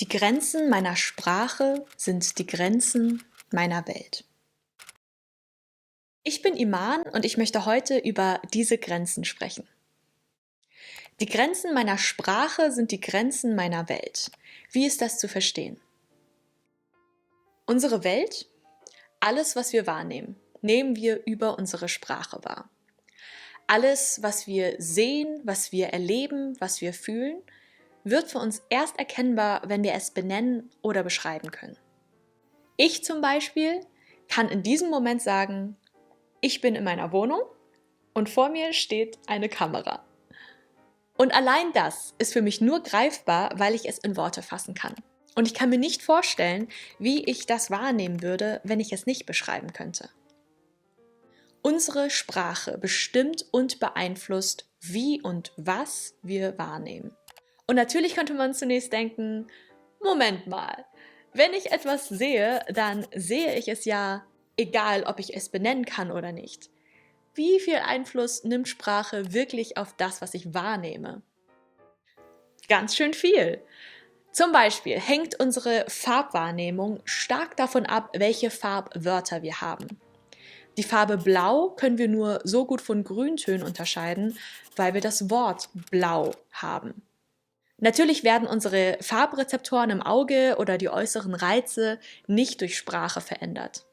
Die Grenzen meiner Sprache sind die Grenzen meiner Welt. Ich bin Iman und ich möchte heute über diese Grenzen sprechen. Die Grenzen meiner Sprache sind die Grenzen meiner Welt. Wie ist das zu verstehen? Unsere Welt, alles, was wir wahrnehmen, nehmen wir über unsere Sprache wahr. Alles, was wir sehen, was wir erleben, was wir fühlen, wird für uns erst erkennbar, wenn wir es benennen oder beschreiben können. Ich zum Beispiel kann in diesem Moment sagen, ich bin in meiner Wohnung und vor mir steht eine Kamera. Und allein das ist für mich nur greifbar, weil ich es in Worte fassen kann. Und ich kann mir nicht vorstellen, wie ich das wahrnehmen würde, wenn ich es nicht beschreiben könnte. Unsere Sprache bestimmt und beeinflusst, wie und was wir wahrnehmen. Und natürlich könnte man zunächst denken, Moment mal, wenn ich etwas sehe, dann sehe ich es ja, egal ob ich es benennen kann oder nicht. Wie viel Einfluss nimmt Sprache wirklich auf das, was ich wahrnehme? Ganz schön viel. Zum Beispiel hängt unsere Farbwahrnehmung stark davon ab, welche Farbwörter wir haben. Die Farbe Blau können wir nur so gut von Grüntönen unterscheiden, weil wir das Wort Blau haben. Natürlich werden unsere Farbrezeptoren im Auge oder die äußeren Reize nicht durch Sprache verändert.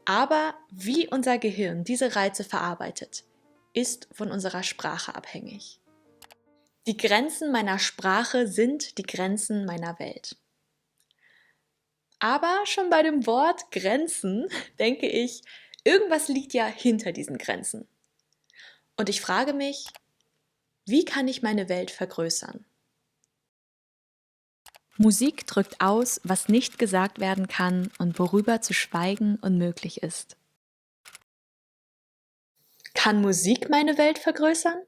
Aber wie unser Gehirn diese Reize verarbeitet, ist von unserer Sprache abhängig. Die Grenzen meiner Sprache sind die Grenzen meiner Welt. Aber schon bei dem Wort Grenzen denke ich, irgendwas liegt ja hinter diesen Grenzen. Und ich frage mich, wie kann ich meine Welt vergrößern? Musik drückt aus, was nicht gesagt werden kann und worüber zu schweigen unmöglich ist. Kann Musik meine Welt vergrößern?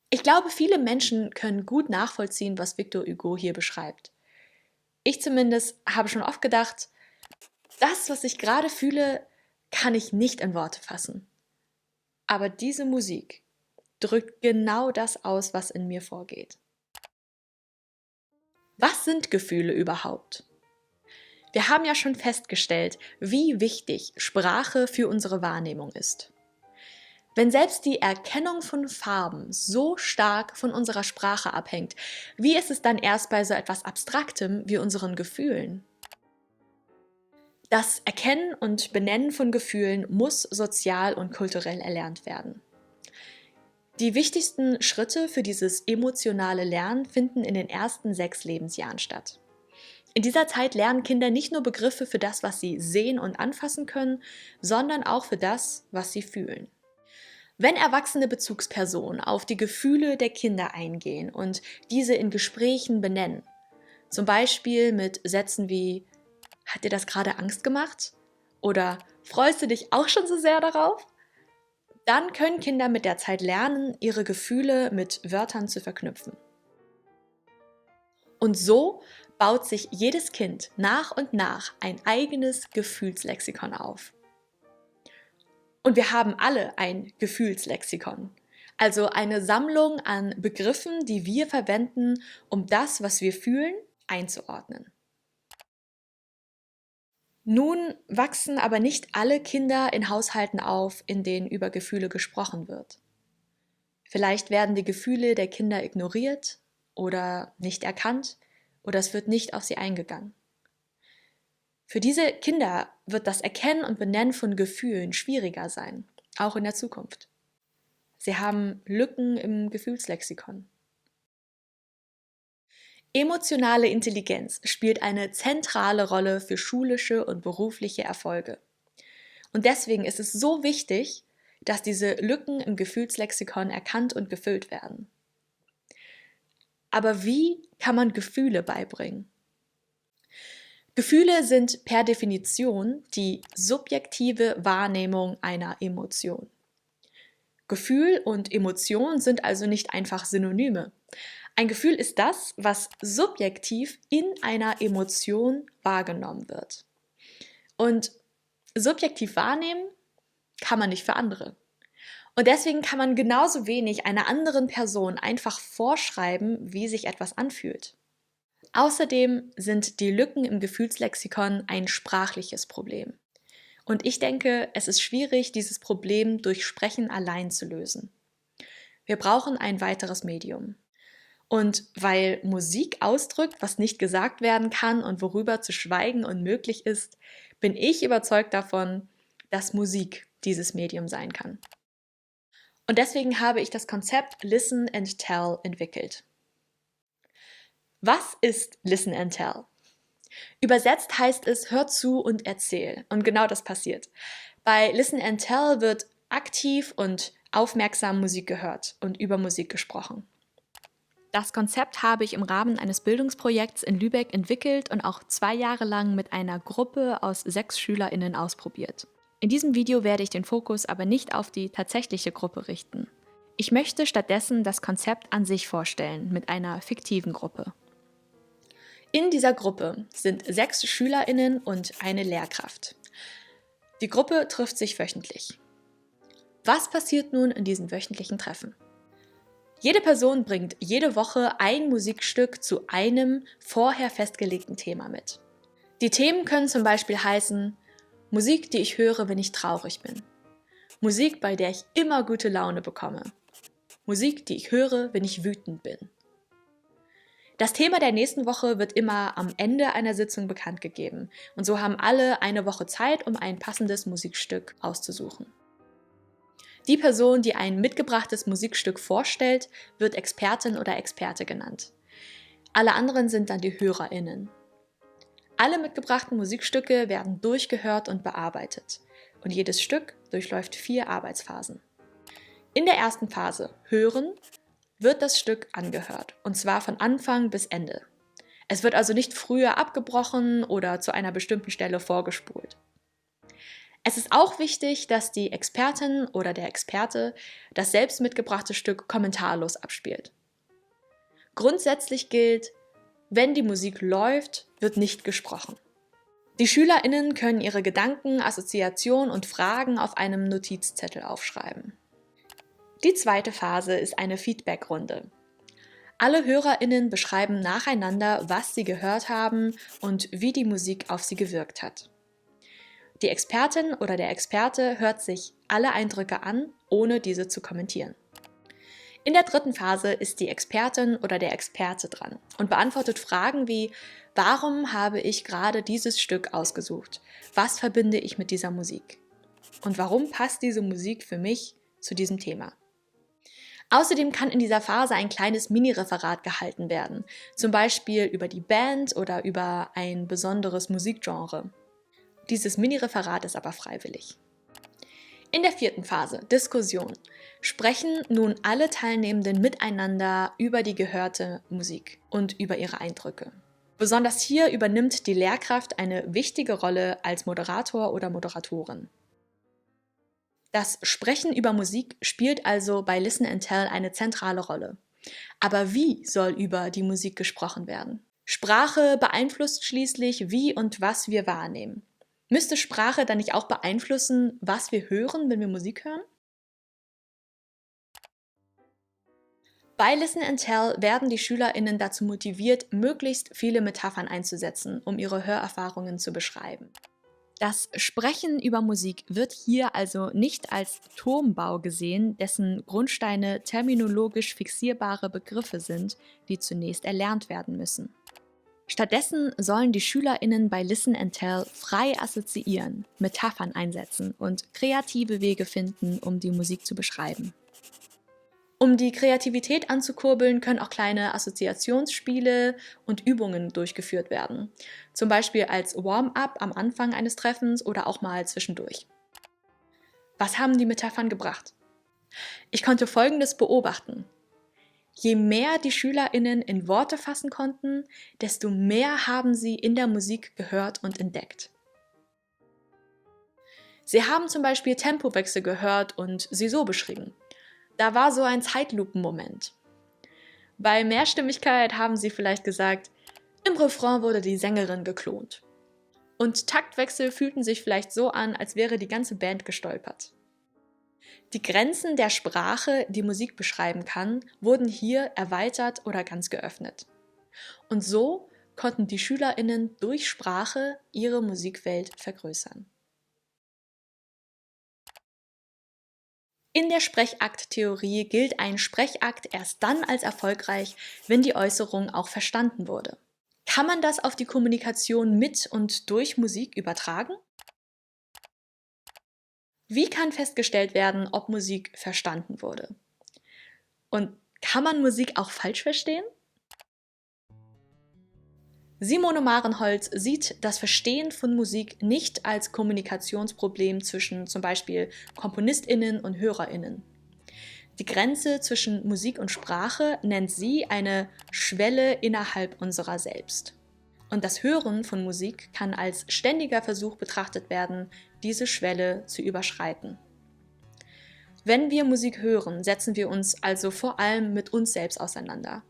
Ich glaube, viele Menschen können gut nachvollziehen, was Victor Hugo hier beschreibt. Ich zumindest habe schon oft gedacht, das, was ich gerade fühle, kann ich nicht in Worte fassen. Aber diese Musik drückt genau das aus, was in mir vorgeht. Was sind Gefühle überhaupt? Wir haben ja schon festgestellt, wie wichtig Sprache für unsere Wahrnehmung ist. Wenn selbst die Erkennung von Farben so stark von unserer Sprache abhängt, wie ist es dann erst bei so etwas Abstraktem wie unseren Gefühlen? Das Erkennen und Benennen von Gefühlen muss sozial und kulturell erlernt werden. Die wichtigsten Schritte für dieses emotionale Lernen finden in den ersten 6 Lebensjahren statt. In dieser Zeit lernen Kinder nicht nur Begriffe für das, was sie sehen und anfassen können, sondern auch für das, was sie fühlen. Wenn erwachsene Bezugspersonen auf die Gefühle der Kinder eingehen und diese in Gesprächen benennen, zum Beispiel mit Sätzen wie „Hat dir das gerade Angst gemacht?“ oder „Freust du dich auch schon so sehr darauf?“, dann können Kinder mit der Zeit lernen, ihre Gefühle mit Wörtern zu verknüpfen. Und so baut sich jedes Kind nach und nach ein eigenes Gefühlslexikon auf. Und wir haben alle ein Gefühlslexikon, also eine Sammlung an Begriffen, die wir verwenden, um das, was wir fühlen, einzuordnen. Nun wachsen aber nicht alle Kinder in Haushalten auf, in denen über Gefühle gesprochen wird. Vielleicht werden die Gefühle der Kinder ignoriert oder nicht erkannt oder es wird nicht auf sie eingegangen. Für diese Kinder wird das Erkennen und Benennen von Gefühlen schwieriger sein, auch in der Zukunft. Sie haben Lücken im Gefühlslexikon. Emotionale Intelligenz spielt eine zentrale Rolle für schulische und berufliche Erfolge. Und deswegen ist es so wichtig, dass diese Lücken im Gefühlslexikon erkannt und gefüllt werden. Aber wie kann man Gefühle beibringen? Gefühle sind per Definition die subjektive Wahrnehmung einer Emotion. Gefühl und Emotion sind also nicht einfach Synonyme. Ein Gefühl ist das, was subjektiv in einer Emotion wahrgenommen wird. Und subjektiv wahrnehmen kann man nicht für andere. Und deswegen kann man genauso wenig einer anderen Person einfach vorschreiben, wie sich etwas anfühlt. Außerdem sind die Lücken im Gefühlslexikon ein sprachliches Problem. Und ich denke, es ist schwierig, dieses Problem durch Sprechen allein zu lösen. Wir brauchen ein weiteres Medium. Und weil Musik ausdrückt, was nicht gesagt werden kann und worüber zu schweigen unmöglich ist, bin ich überzeugt davon, dass Musik dieses Medium sein kann. Und deswegen habe ich das Konzept Listen and Tell entwickelt. Was ist Listen and Tell? Übersetzt heißt es, hör zu und erzähl. Und genau das passiert. Bei Listen and Tell wird aktiv und aufmerksam Musik gehört und über Musik gesprochen. Das Konzept habe ich im Rahmen eines Bildungsprojekts in Lübeck entwickelt und auch 2 Jahre lang mit einer Gruppe aus 6 SchülerInnen ausprobiert. In diesem Video werde ich den Fokus aber nicht auf die tatsächliche Gruppe richten. Ich möchte stattdessen das Konzept an sich vorstellen, mit einer fiktiven Gruppe. In dieser Gruppe sind 6 SchülerInnen und eine Lehrkraft. Die Gruppe trifft sich wöchentlich. Was passiert nun in diesen wöchentlichen Treffen? Jede Person bringt jede Woche ein Musikstück zu einem vorher festgelegten Thema mit. Die Themen können zum Beispiel heißen: Musik, die ich höre, wenn ich traurig bin. Musik, bei der ich immer gute Laune bekomme. Musik, die ich höre, wenn ich wütend bin. Das Thema der nächsten Woche wird immer am Ende einer Sitzung bekannt gegeben und so haben alle eine Woche Zeit, um ein passendes Musikstück auszusuchen. Die Person, die ein mitgebrachtes Musikstück vorstellt, wird Expertin oder Experte genannt. Alle anderen sind dann die HörerInnen. Alle mitgebrachten Musikstücke werden durchgehört und bearbeitet und jedes Stück durchläuft 4 Arbeitsphasen. In der ersten Phase, Hören, wird das Stück angehört, und zwar von Anfang bis Ende. Es wird also nicht früher abgebrochen oder zu einer bestimmten Stelle vorgespult. Es ist auch wichtig, dass die Expertin oder der Experte das selbst mitgebrachte Stück kommentarlos abspielt. Grundsätzlich gilt, wenn die Musik läuft, wird nicht gesprochen. Die SchülerInnen können ihre Gedanken, Assoziationen und Fragen auf einem Notizzettel aufschreiben. Die zweite Phase ist eine Feedbackrunde. Alle HörerInnen beschreiben nacheinander, was sie gehört haben und wie die Musik auf sie gewirkt hat. Die Expertin oder der Experte hört sich alle Eindrücke an, ohne diese zu kommentieren. In der dritten Phase ist die Expertin oder der Experte dran und beantwortet Fragen wie: Warum habe ich gerade dieses Stück ausgesucht? Was verbinde ich mit dieser Musik? Und warum passt diese Musik für mich zu diesem Thema? Außerdem kann in dieser Phase ein kleines Mini-Referat gehalten werden, zum Beispiel über die Band oder über ein besonderes Musikgenre. Dieses Mini-Referat ist aber freiwillig. In der vierten Phase, Diskussion, sprechen nun alle Teilnehmenden miteinander über die gehörte Musik und über ihre Eindrücke. Besonders hier übernimmt die Lehrkraft eine wichtige Rolle als Moderator oder Moderatorin. Das Sprechen über Musik spielt also bei Listen and Tell eine zentrale Rolle. Aber wie soll über die Musik gesprochen werden? Sprache beeinflusst schließlich, wie und was wir wahrnehmen. Müsste Sprache dann nicht auch beeinflussen, was wir hören, wenn wir Musik hören? Bei Listen and Tell werden die SchülerInnen dazu motiviert, möglichst viele Metaphern einzusetzen, um ihre Hörerfahrungen zu beschreiben. Das Sprechen über Musik wird hier also nicht als Turmbau gesehen, dessen Grundsteine terminologisch fixierbare Begriffe sind, die zunächst erlernt werden müssen. Stattdessen sollen die SchülerInnen bei Listen and Tell frei assoziieren, Metaphern einsetzen und kreative Wege finden, um die Musik zu beschreiben. Um die Kreativität anzukurbeln, können auch kleine Assoziationsspiele und Übungen durchgeführt werden. Zum Beispiel als Warm-up am Anfang eines Treffens oder auch mal zwischendurch. Was haben die Metaphern gebracht? Ich konnte Folgendes beobachten. Je mehr die SchülerInnen in Worte fassen konnten, desto mehr haben sie in der Musik gehört und entdeckt. Sie haben zum Beispiel Tempowechsel gehört und sie so beschrieben. Da war so ein Zeitlupenmoment. Bei Mehrstimmigkeit haben sie vielleicht gesagt, im Refrain wurde die Sängerin geklont. Und Taktwechsel fühlten sich vielleicht so an, als wäre die ganze Band gestolpert. Die Grenzen der Sprache, die Musik beschreiben kann, wurden hier erweitert oder ganz geöffnet. Und so konnten die SchülerInnen durch Sprache ihre Musikwelt vergrößern. In der Sprechakttheorie gilt ein Sprechakt erst dann als erfolgreich, wenn die Äußerung auch verstanden wurde. Kann man das auf die Kommunikation mit und durch Musik übertragen? Wie kann festgestellt werden, ob Musik verstanden wurde? Und kann man Musik auch falsch verstehen? Simone Marenholtz sieht das Verstehen von Musik nicht als Kommunikationsproblem zwischen zum Beispiel KomponistInnen und HörerInnen. Die Grenze zwischen Musik und Sprache nennt sie eine Schwelle innerhalb unserer selbst. Und das Hören von Musik kann als ständiger Versuch betrachtet werden, diese Schwelle zu überschreiten. Wenn wir Musik hören, setzen wir uns also vor allem mit uns selbst auseinander.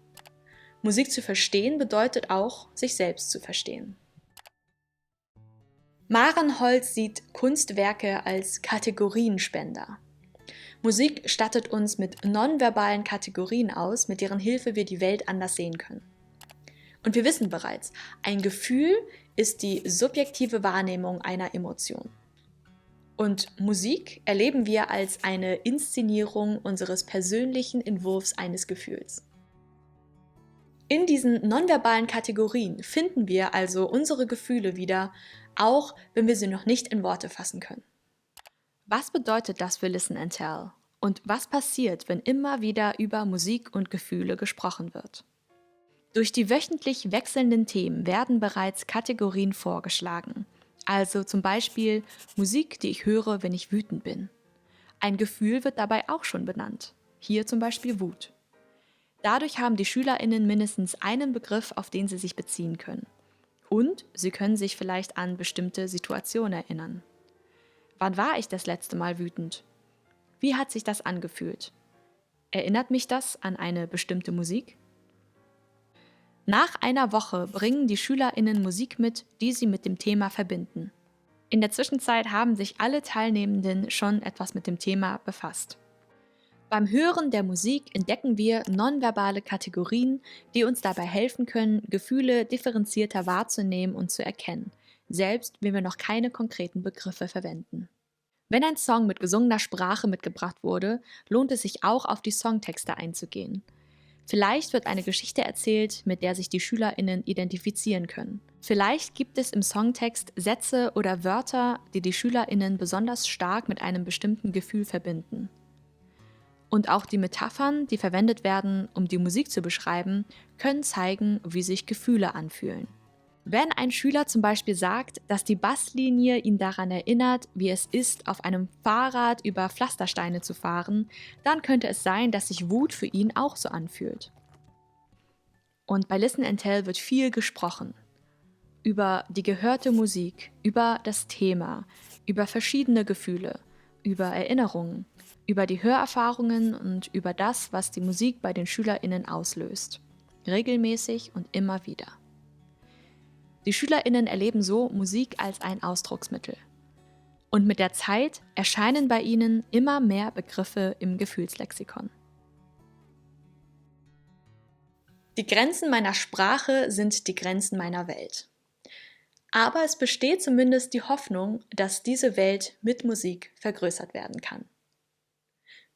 Musik zu verstehen bedeutet auch, sich selbst zu verstehen. Marenholtz sieht Kunstwerke als Kategorienspender. Musik stattet uns mit nonverbalen Kategorien aus, mit deren Hilfe wir die Welt anders sehen können. Und wir wissen bereits, ein Gefühl ist die subjektive Wahrnehmung einer Emotion. Und Musik erleben wir als eine Inszenierung unseres persönlichen Entwurfs eines Gefühls. In diesen nonverbalen Kategorien finden wir also unsere Gefühle wieder, auch wenn wir sie noch nicht in Worte fassen können. Was bedeutet das für Listen and Tell? Und was passiert, wenn immer wieder über Musik und Gefühle gesprochen wird? Durch die wöchentlich wechselnden Themen werden bereits Kategorien vorgeschlagen. Also zum Beispiel Musik, die ich höre, wenn ich wütend bin. Ein Gefühl wird dabei auch schon benannt. Hier zum Beispiel Wut. Dadurch haben die SchülerInnen mindestens einen Begriff, auf den sie sich beziehen können. Und sie können sich vielleicht an bestimmte Situationen erinnern. Wann war ich das letzte Mal wütend? Wie hat sich das angefühlt? Erinnert mich das an eine bestimmte Musik? Nach einer Woche bringen die SchülerInnen Musik mit, die sie mit dem Thema verbinden. In der Zwischenzeit haben sich alle Teilnehmenden schon etwas mit dem Thema befasst. Beim Hören der Musik entdecken wir nonverbale Kategorien, die uns dabei helfen können, Gefühle differenzierter wahrzunehmen und zu erkennen, selbst wenn wir noch keine konkreten Begriffe verwenden. Wenn ein Song mit gesungener Sprache mitgebracht wurde, lohnt es sich auch, auf die Songtexte einzugehen. Vielleicht wird eine Geschichte erzählt, mit der sich die SchülerInnen identifizieren können. Vielleicht gibt es im Songtext Sätze oder Wörter, die die SchülerInnen besonders stark mit einem bestimmten Gefühl verbinden. Und auch die Metaphern, die verwendet werden, um die Musik zu beschreiben, können zeigen, wie sich Gefühle anfühlen. Wenn ein Schüler zum Beispiel sagt, dass die Basslinie ihn daran erinnert, wie es ist, auf einem Fahrrad über Pflastersteine zu fahren, dann könnte es sein, dass sich Wut für ihn auch so anfühlt. Und bei Listen and Tell wird viel gesprochen. Über die gehörte Musik, über das Thema, über verschiedene Gefühle, über Erinnerungen, über die Hörerfahrungen und über das, was die Musik bei den SchülerInnen auslöst. Regelmäßig und immer wieder. Die SchülerInnen erleben so Musik als ein Ausdrucksmittel. Und mit der Zeit erscheinen bei ihnen immer mehr Begriffe im Gefühlslexikon. Die Grenzen meiner Sprache sind die Grenzen meiner Welt. Aber es besteht zumindest die Hoffnung, dass diese Welt mit Musik vergrößert werden kann.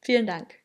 Vielen Dank.